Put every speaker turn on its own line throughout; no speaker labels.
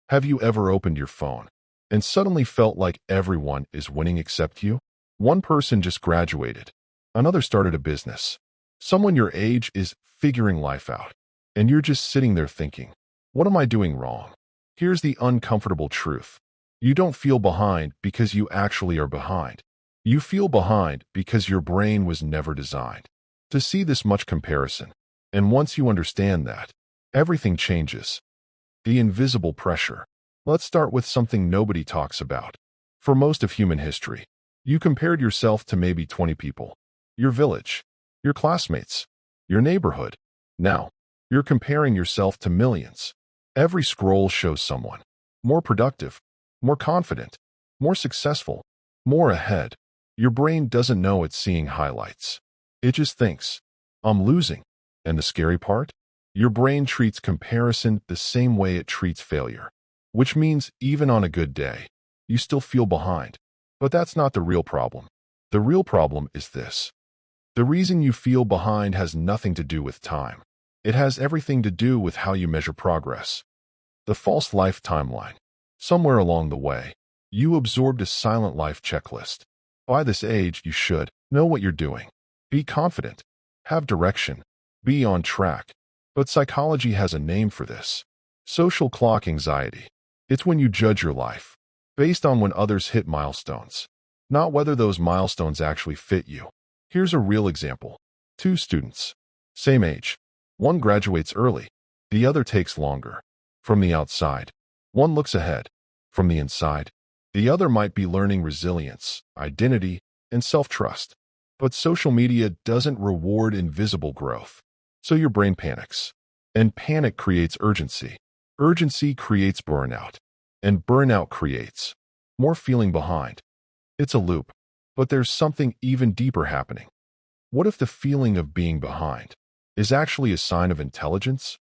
Have you ever opened your phone and suddenly felt like everyone is winning except you? One person just graduated. Another started a business. Someone your age is figuring life out. And you're just sitting there thinking, what am I doing wrong? Here's the uncomfortable truth. You don't feel behind because you actually are behind. You feel behind because your brain was never designed to see this much comparison. And once you understand that, everything changes. The invisible pressure. Let's start with something nobody talks about. For most of human history, you compared yourself to maybe 20 people. Your village, your classmates, your neighborhood. Now, you're comparing yourself to millions. Every scroll shows someone more productive, more confident, more successful, more ahead. Your brain doesn't know it's seeing highlights. It just thinks, I'm losing. And the scary part? Your brain treats comparison the same way it treats failure, which means even on a good day, you still feel behind. But that's not the real problem. The real problem is this. The reason you feel behind has nothing to do with time. It has everything to do with how you measure progress. The false life timeline. Somewhere along the way, you absorbed a silent life checklist. By this age, you should know what you're doing. Be confident. Have direction. Be on track. But psychology has a name for this. Social clock anxiety. It's when you judge your life based on when others hit milestones, not whether those milestones actually fit you. Here's a real example. Two students, same age. One graduates early, the other takes longer. From the outside, one looks ahead. From the inside, the other might be learning resilience, identity, and self-trust. But social media doesn't reward invisible growth. So your brain panics. And panic creates urgency. Urgency creates burnout. And burnout creates more feeling behind. It's a loop. But there's something even deeper happening. What if the feeling of being behind is actually a sign of intelligence?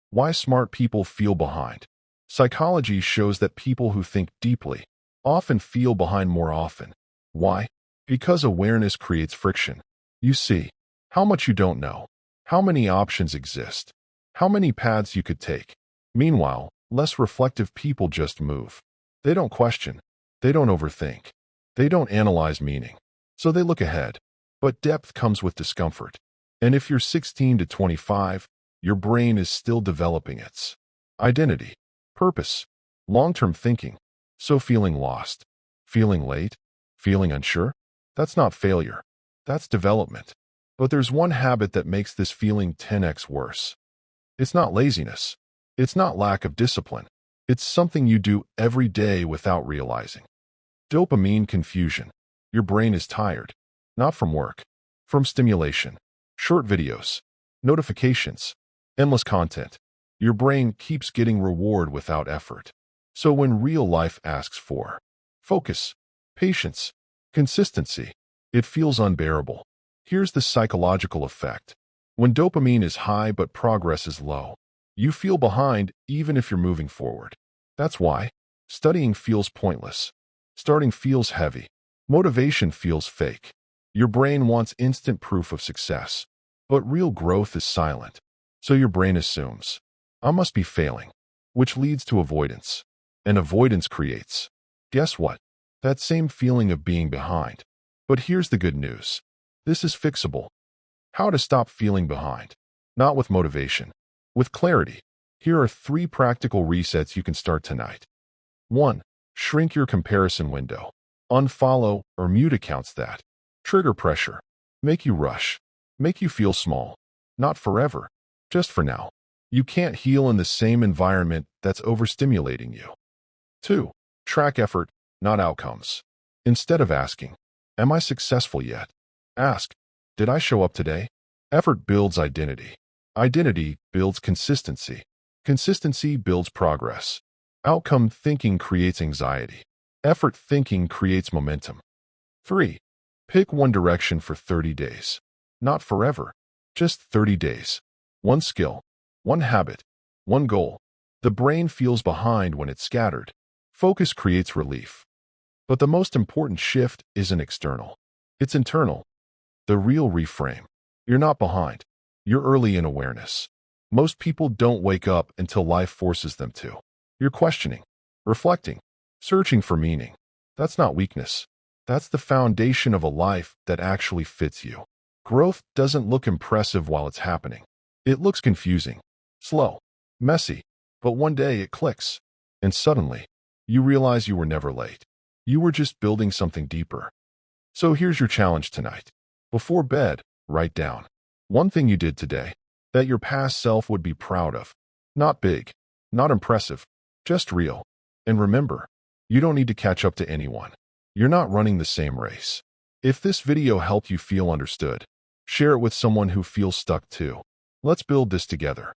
Why smart people feel behind? Psychology shows that people who think deeply often feel behind more often. Why? Because awareness creates friction. You see how much you don't know, how many options exist, how many paths you could take. Meanwhile, less reflective people just move. They don't question. They don't overthink. They don't analyze meaning. So they look ahead. But depth comes with discomfort. And if you're 16 to 25, your brain is still developing its identity, purpose, long-term thinking. So feeling lost, feeling late, feeling unsure, that's not failure. That's development. But there's one habit that makes this feeling 10x worse. It's not laziness. It's not lack of discipline. It's something you do every day without realizing. Dopamine confusion. Your brain is tired, not from work, from stimulation, short videos, notifications, endless content. Your brain keeps getting reward without effort. So when real life asks for focus, patience, consistency, it feels unbearable. Here's the psychological effect. When dopamine is high but progress is low, you feel behind even if you're moving forward. That's why studying feels pointless. Starting feels heavy. Motivation feels fake. Your brain wants instant proof of success. But real growth is silent. So your brain assumes, I must be failing, which leads to avoidance. And avoidance creates, guess what? That same feeling of being behind. But here's the good news. This is fixable. How to stop feeling behind. Not with motivation, with clarity. Here are 3 practical resets you can start tonight. 1. Shrink your comparison window. Unfollow or mute accounts that trigger pressure, make you rush, make you feel small. Not forever, just for now. You can't heal in the same environment that's overstimulating you. 2. Track effort, not outcomes. Instead of asking, am I successful yet? Ask, did I show up today? Effort builds identity. Identity builds consistency. Consistency builds progress. Outcome thinking creates anxiety. Effort thinking creates momentum. 3. Pick one direction for 30 days. Not forever, just 30 days. One skill, one habit, one goal. The brain feels behind when it's scattered. Focus creates relief. But the most important shift isn't external. It's internal. The real reframe. You're not behind. You're early in awareness. Most people don't wake up until life forces them to. You're questioning, reflecting, searching for meaning. That's not weakness. That's the foundation of a life that actually fits you. Growth doesn't look impressive while it's happening. It looks confusing, slow, messy, but one day it clicks, and suddenly, you realize you were never late. You were just building something deeper. So here's your challenge tonight. Before bed, write down one thing you did today that your past self would be proud of. Not big, not impressive, just real. And remember, you don't need to catch up to anyone. You're not running the same race. If this video helped you feel understood, share it with someone who feels stuck too. Let's build this together.